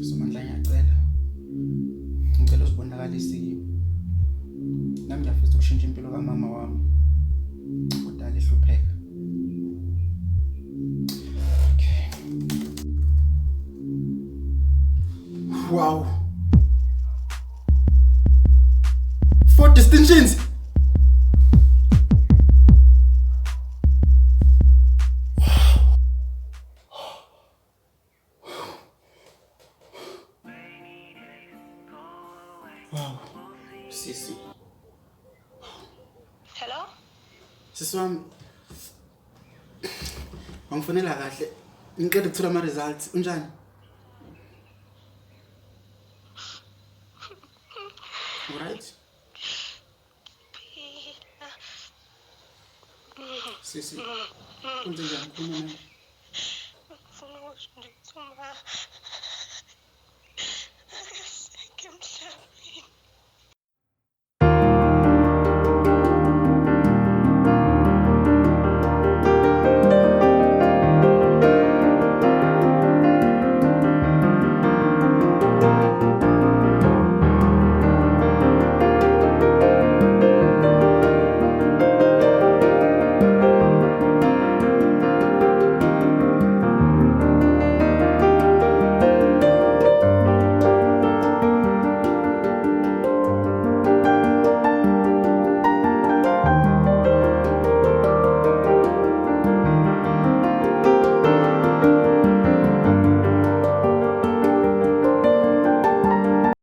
Somandla ngiyacela. Ngicela usibonakalise kimi. Nami ngiyafisa ukushintsha impilo kamama wami. Kodwa alihlupheka. Okay. Wow. 4 distinctions. Wow. Sisi. Hello? Sisi wami. Angifonela kahle. Ngiqeda ukuthola ama results. Unjani? Alright. Sisi. Unjani khona? Ngifuna ukuthi ngithuma